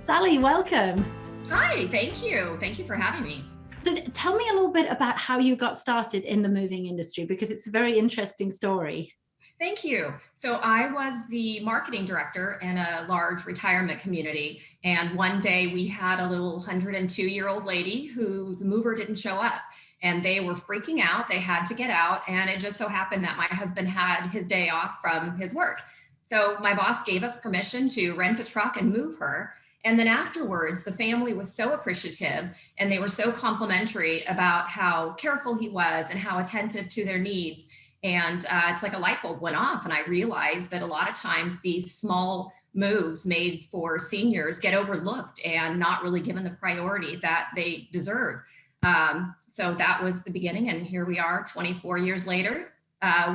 Sally, welcome. Hi, thank you. Thank you for having me. So tell me a little bit about how you got started in the moving industry, because it's a very interesting story. Thank you. So I was the marketing director in a large retirement community. And one day we had a little 102-year-old lady whose mover didn't show up. And they were freaking out. They had to get out. And it just so happened that my husband had his day off from his work. So my boss gave us permission to rent a truck and move her. And then afterwards, the family was so appreciative and they were so complimentary about how careful he was and how attentive to their needs. And it's like a light bulb went off. And I realized that a lot of times these small moves made for seniors get overlooked and not really given the priority that they deserve. So that was the beginning. And here we are 24 years later.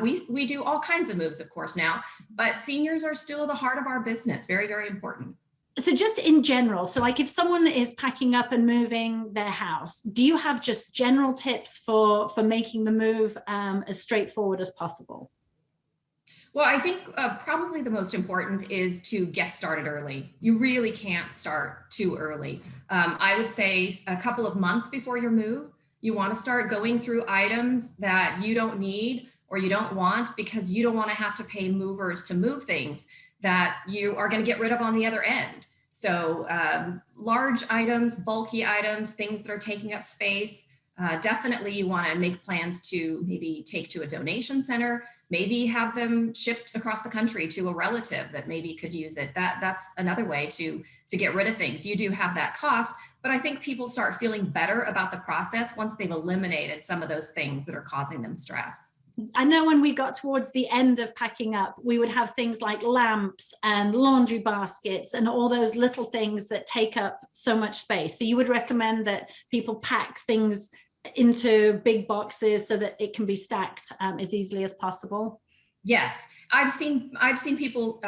We do all kinds of moves, of course, now, but seniors are still the heart of our business. Very, very important. So just in general, so like if someone is packing up and moving their house, do you have just general tips for making the move as straightforward as possible? Well, I think probably the most important is to get started early. You really can't start too early. I would say a couple of months before your move, you want to start going through items that you don't need or you don't want, because you don't want to have to pay movers to move things that you are going to get rid of on the other end. So large items, bulky items, things that are taking up space, definitely you want to make plans to maybe take to a donation center, maybe have them shipped across the country to a relative that maybe could use it. That's another way to get rid of things. You do have that cost, but I think people start feeling better about the process once they've eliminated some of those things that are causing them stress. I know when we got towards the end of packing up, we would have things like lamps and laundry baskets and all those little things that take up so much space. So you would recommend that people pack things into big boxes so that it can be stacked as easily as possible? Yes, I've seen people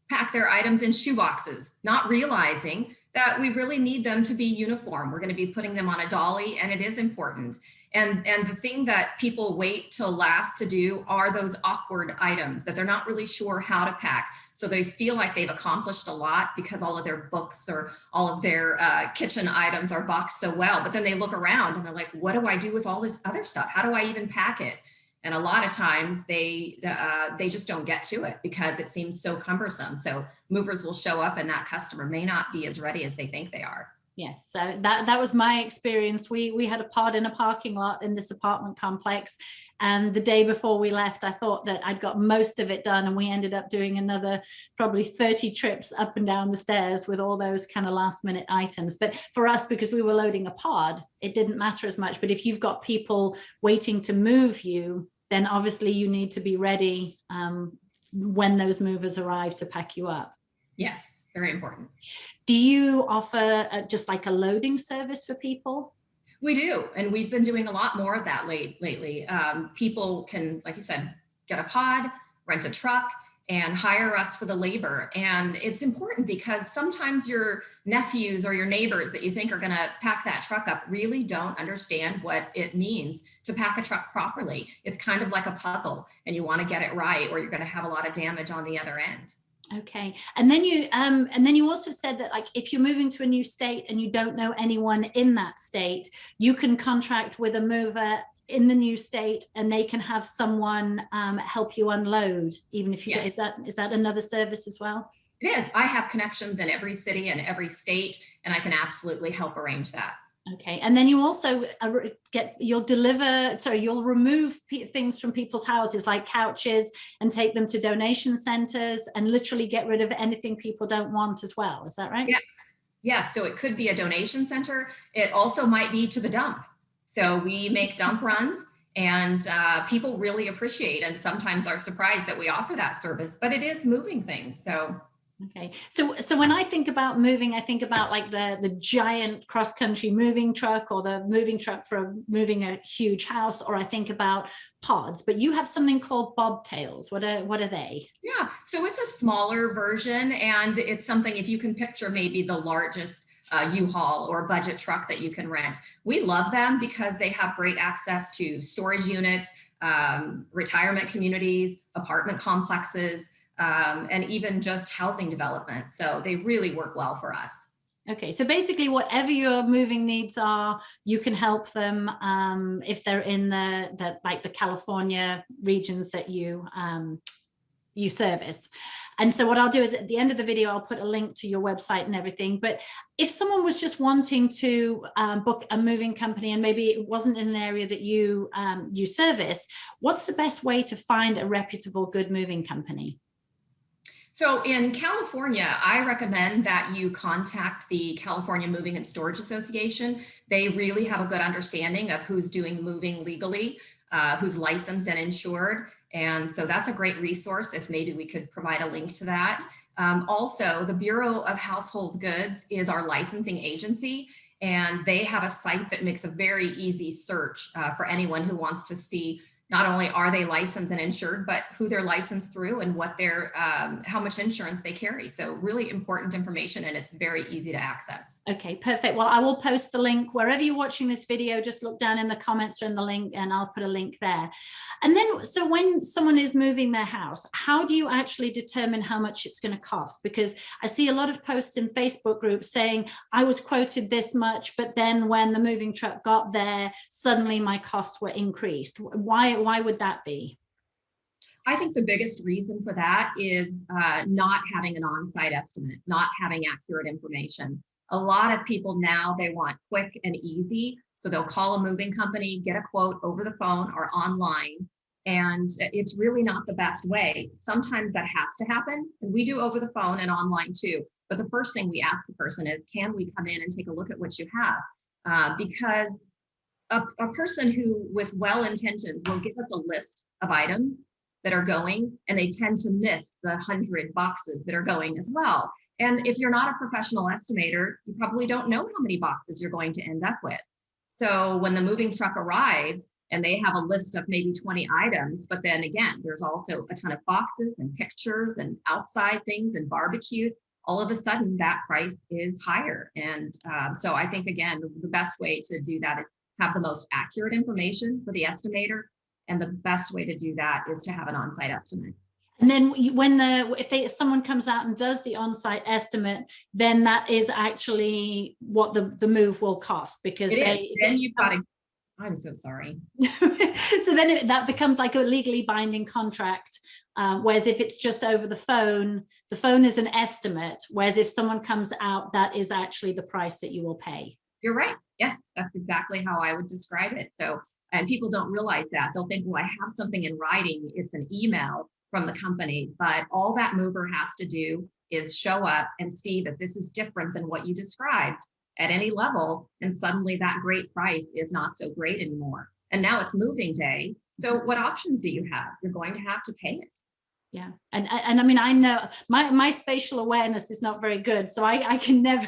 pack their items in shoe boxes, not realizing that we really need them to be uniform. We're going to be putting them on a dolly, and it is important. And the thing that people wait till last to do are those awkward items that they're not really sure how to pack. So they feel like they've accomplished a lot because all of their books or all of their kitchen items are boxed so well. But then they look around and they're like, what do I do with all this other stuff? How do I even pack it? And a lot of times they just don't get to it because it seems so cumbersome. So movers will show up and that customer may not be as ready as they think they are. Yes, so that was my experience. We had a pod in a parking lot in this apartment complex, and the day before we left, I thought that I'd got most of it done, and we ended up doing another probably 30 trips up and down the stairs with all those kind of last minute items. But for us, because we were loading a pod, it didn't matter as much. But if you've got people waiting to move you, then obviously you need to be ready when those movers arrive to pack you up. Yes. Very important. Do you offer just like a loading service for people? We do. And we've been doing a lot more of that lately. People can, like you said, get a pod, rent a truck, and hire us for the labor. And it's important because sometimes your nephews or your neighbors that you think are going to pack that truck up really don't understand what it means to pack a truck properly. It's kind of like a puzzle, and you want to get it right, or you're going to have a lot of damage on the other end. Okay, and then you also said that, like, if you're moving to a new state and you don't know anyone in that state, you can contract with a mover in the new state, and they can have someone help you unload, even if you. Yes. Is that another service as well? It is. I have connections in every city and every state, and I can absolutely help arrange that. Okay, and then you also you'll remove things from people's houses like couches and take them to donation centers and literally get rid of anything people don't want as well. Is that right? Yes. Yes. So it could be a donation center. It also might be to the dump. So we make dump runs, and people really appreciate and sometimes are surprised that we offer that service, but it is moving things. So. Okay, so when I think about moving, I think about like the giant cross-country moving truck, or the moving truck for moving a huge house, or I think about pods. But you have something called bobtails. What are they? Yeah, so it's a smaller version, and it's something, if you can picture maybe the largest U-Haul or budget truck that you can rent. We love them because they have great access to storage units, retirement communities, apartment complexes, and even just housing development. So they really work well for us. Okay, so basically whatever your moving needs are, you can help them if they're in the like the California regions that you service. And so what I'll do is at the end of the video, I'll put a link to your website and everything. But if someone was just wanting to book a moving company and maybe it wasn't in an area that you service, what's the best way to find a reputable, good moving company? So in California, I recommend that you contact the California Moving and Storage Association. They really have a good understanding of who's doing moving legally, who's licensed and insured. And so that's a great resource if maybe we could provide a link to that. Also, the Bureau of Household Goods is our licensing agency, and they have a site that makes a very easy search for anyone who wants to see not only are they licensed and insured, but who they're licensed through and what their how much insurance they carry. So really important information, and it's very easy to access. Okay, perfect. Well, I will post the link wherever you're watching this video. Just look down in the comments or in the link, and I'll put a link there. And then, so when someone is moving their house, how do you actually determine how much it's going to cost? Because I see a lot of posts in Facebook groups saying, I was quoted this much, but then when the moving truck got there, suddenly my costs were increased. Why would that be? I think the biggest reason for that is not having an on-site estimate, not having accurate information. A lot of people now, they want quick and easy. So they'll call a moving company, get a quote over the phone or online. And it's really not the best way. Sometimes that has to happen. And we do over the phone and online too. But the first thing we ask the person is, can we come in and take a look at what you have? Because a person who with well intentions will give us a list of items that are going, and they tend to miss the 100 boxes that are going as well. And if you're not a professional estimator, you probably don't know how many boxes you're going to end up with. So when the moving truck arrives and they have a list of maybe 20 items, but then again, there's also a ton of boxes and pictures and outside things and barbecues, all of a sudden that price is higher. And so I think, again, the best way to do that is have the most accurate information for the estimator. And the best way to do that is to have an on-site estimate. And then when if someone comes out and does the on-site estimate, then that is actually what the move will cost, because then you've got to, I'm so sorry. So then that becomes like a legally binding contract. Whereas if it's just over the phone is an estimate. Whereas if someone comes out, that is actually the price that you will pay. You're right. Yes, that's exactly how I would describe it. So, and people don't realize that. They'll think, well, I have something in writing. It's an email from the company, but all that mover has to do is show up and see that this is different than what you described at any level. And suddenly that great price is not so great anymore. And now it's moving day. So what options do you have? You're going to have to pay it. Yeah. And I mean, I know my spatial awareness is not very good. So I can never,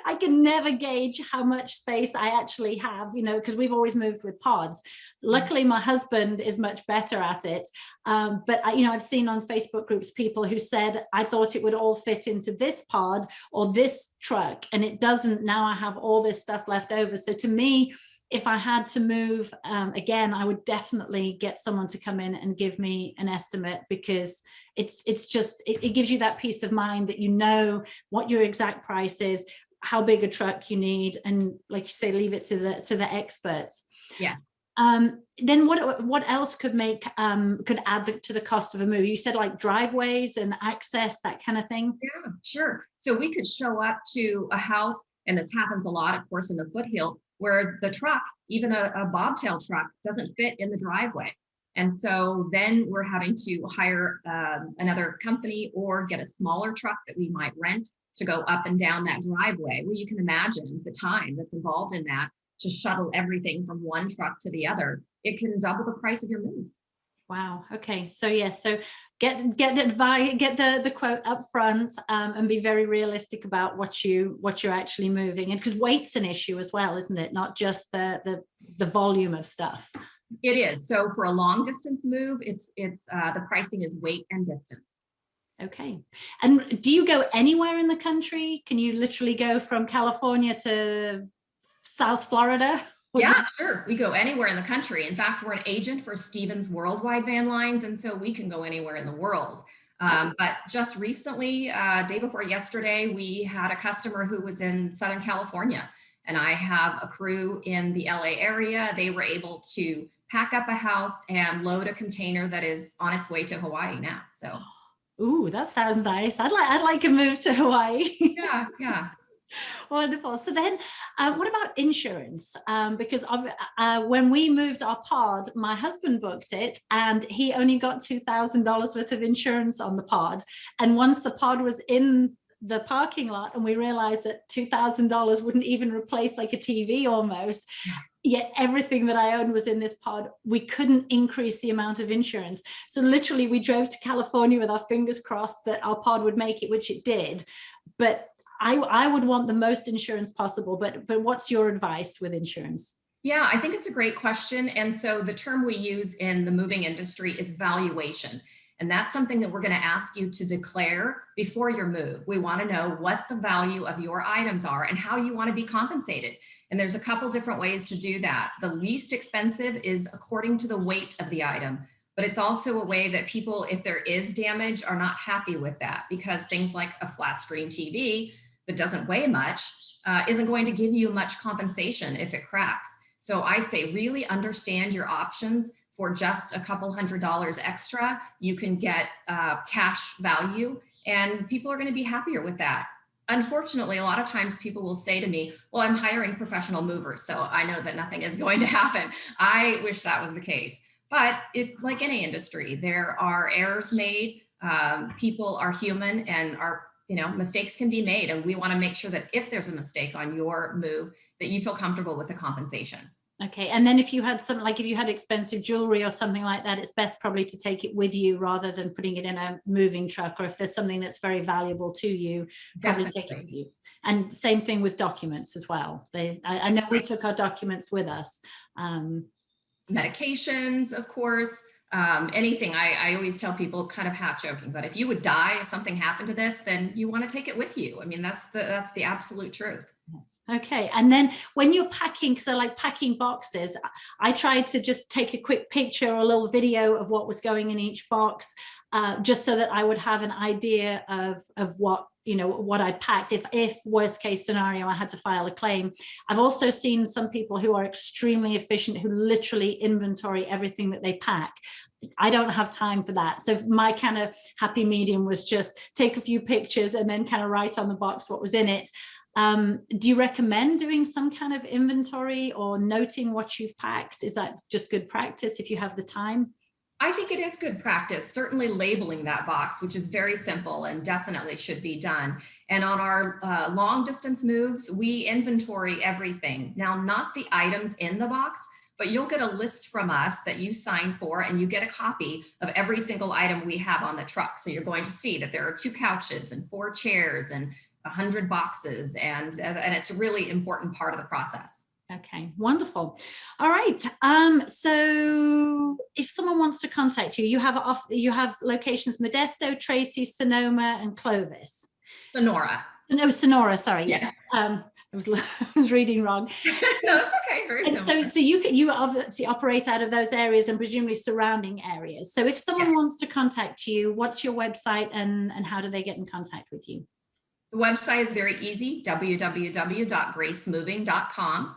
I can never gauge how much space I actually have, you know, because we've always moved with pods. Luckily, my husband is much better at it. But I've seen on Facebook groups, people who said, I thought it would all fit into this pod or this truck, and it doesn't. Now I have all this stuff left over. So to me, if I had to move again, I would definitely get someone to come in and give me an estimate, because it gives you that peace of mind that you know what your exact price is, how big a truck you need, and like you say, leave it to the experts. Yeah. Then what else could add to the cost of a move? You said like driveways and access, that kind of thing. Yeah, sure. So we could show up to a house, and this happens a lot, of course, in the foothills, where the truck, even a bobtail truck, doesn't fit in the driveway. And so then we're having to hire another company or get a smaller truck that we might rent to go up and down that driveway. Well, you can imagine the time that's involved in that to shuttle everything from one truck to the other. It can double the price of your move. Wow. Okay. So yes. So get the quote up front, and be very realistic about what you're actually moving, and because weight's an issue as well, isn't it? Not just the volume of stuff. It is. So for a long distance move, it's the pricing is weight and distance. Okay. And do you go anywhere in the country? Can you literally go from California to South Florida? Yeah, sure. We go anywhere in the country. In fact, we're an agent for Stevens Worldwide Van Lines, and so we can go anywhere in the world. But just recently, day before yesterday, we had a customer who was in Southern California, and I have a crew in the LA area. They were able to pack up a house and load a container that is on its way to Hawaii now. So, ooh, that sounds nice. I'd like a move to Hawaii. yeah, yeah. Wonderful. So then, what about insurance? Because when we moved our pod, my husband booked it, and he only got $2,000 worth of insurance on the pod. And once the pod was in the parking lot, and we realized that $2,000 wouldn't even replace like a TV almost. Yet everything that I owned was in this pod. We couldn't increase the amount of insurance. So literally, we drove to California with our fingers crossed that our pod would make it, which it did. But I would want the most insurance possible, but what's your advice with insurance? Yeah, I think it's a great question. And so the term we use in the moving industry is valuation. And that's something that we're going to ask you to declare before your move. We want to know what the value of your items are and how you want to be compensated. And there's a couple different ways to do that. The least expensive is according to the weight of the item. But it's also a way that people, if there is damage, are not happy with that, because things like a flat screen TV that doesn't weigh much isn't going to give you much compensation if it cracks. So I say really understand your options. For just a couple $100 extra, you can get cash value, and people are going to be happier with that. Unfortunately, a lot of times people will say to me, well, I'm hiring professional movers, so I know that nothing is going to happen. I wish that was the case. But it's like any industry, there are errors made. People are human, and mistakes can be made. And we want to make sure that if there's a mistake on your move, that you feel comfortable with the compensation. Okay. And then if you had something like, if you had expensive jewelry or something like that, it's best probably to take it with you rather than putting it in a moving truck. Or if there's something that's very valuable to you, probably take it with you. And same thing with documents as well. I know we took our documents with us. Medications, of course. Anything. I always tell people, kind of half joking, but if you would die, if something happened to this, then you want to take it with you. I mean, that's the absolute truth. Okay. And then when you're packing, so like packing boxes, I tried to just take a quick picture or a little video of what was going in each box, just so that I would have an idea of what I packed. If worst case scenario, I had to file a claim. I've also seen some people who are extremely efficient, who literally inventory everything that they pack. I don't have time for that. So my kind of happy medium was just take a few pictures and then kind of write on the box what was in it. Do you recommend doing some kind of inventory or noting what you've packed? Is that just good practice if you have the time? I think it is good practice, certainly labeling that box, which is very simple and definitely should be done. And on our long distance moves, we inventory everything. Now, not the items in the box, but you'll get a list from us that you sign for, and you get a copy of every single item we have on the truck. So you're going to see that there are 2 couches and 4 chairs and 100 boxes, and it's a really important part of the process. Okay, wonderful. All right. So if someone wants to contact you, you have locations Modesto, Tracy, Sonoma, and Clovis. Sonora. No, Sonora. Sorry. Yeah. I was reading wrong. No, it's okay. Very simple. So you obviously operate out of those areas and presumably surrounding areas. So if someone wants to contact you, what's your website and how do they get in contact with you? The website is very easy, www.gracemoving.com.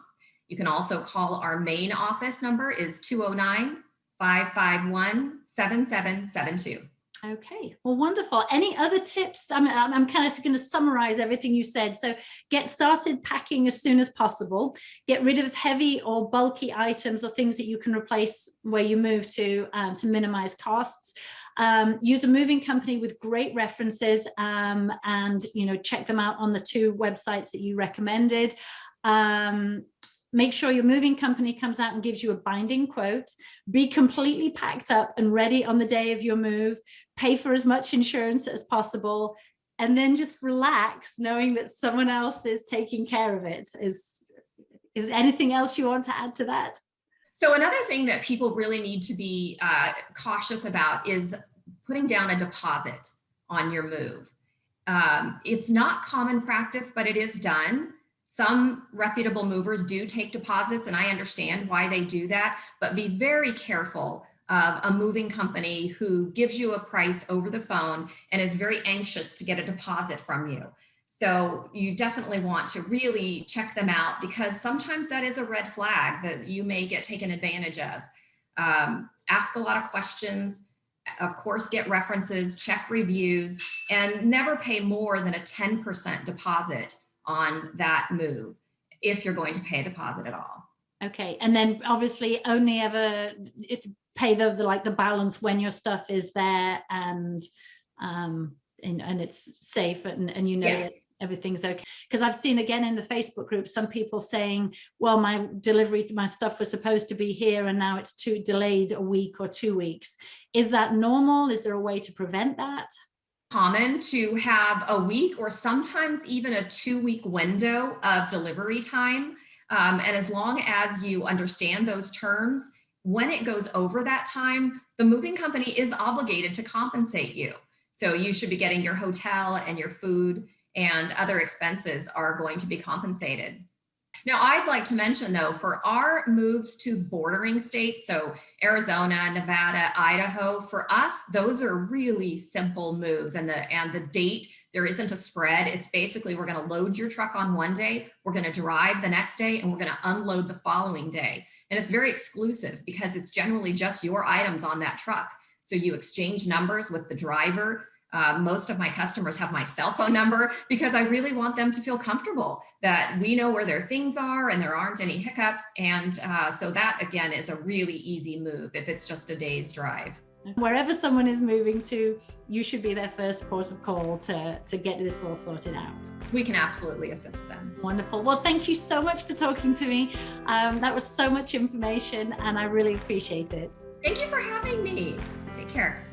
You can also call our main office number is 209-551-7772. Okay, well, wonderful. Any other tips? I'm kind of going to summarize everything you said. So get started packing as soon as possible. Get rid of heavy or bulky items or things that you can replace where you move to minimize costs. Use a moving company with great references and check them out on the 2 websites that you recommended. Make sure your moving company comes out and gives you a binding quote. Be completely packed up and ready on the day of your move. Pay for as much insurance as possible, and then just relax knowing that someone else is taking care of it. Is anything else you want to add to that? So another thing that people really need to be cautious about is putting down a deposit on your move. It's not common practice, but it is done. Some reputable movers do take deposits, and I understand why they do that, but be very careful of a moving company who gives you a price over the phone and is very anxious to get a deposit from you. So you definitely want to really check them out, because sometimes that is a red flag that you may get taken advantage of. Ask a lot of questions. Of course, get references, check reviews, and never pay more than a 10% deposit on that move if you're going to pay a deposit at all. Okay, and then obviously only ever pay the balance when your stuff is there and it's safe and you know Yes. that everything's okay. Because I've seen again in the Facebook group some people saying, well, my stuff was supposed to be here and now it's delayed a week or 2 weeks. Is that normal? Is there a way to prevent that? Common to have a week or sometimes even a 2-week window of delivery time. And as long as you understand those terms, when it goes over that time, the moving company is obligated to compensate you. So you should be getting your hotel and your food and other expenses are going to be compensated. Now, I'd like to mention, though, for our moves to bordering states, so Arizona, Nevada, Idaho, for us, those are really simple moves. And the date, there isn't a spread. It's basically, we're going to load your truck on one day, we're going to drive the next day, and we're going to unload the following day. And it's very exclusive because it's generally just your items on that truck. So you exchange numbers with the driver. Most of my customers have my cell phone number because I really want them to feel comfortable that we know where their things are and there aren't any hiccups. And so that, again, is a really easy move if it's just a day's drive. Wherever someone is moving to, you should be their first port of call to get this all sorted out. We can absolutely assist them. Wonderful. Well, thank you so much for talking to me. That was so much information and I really appreciate it. Thank you for having me. Take care.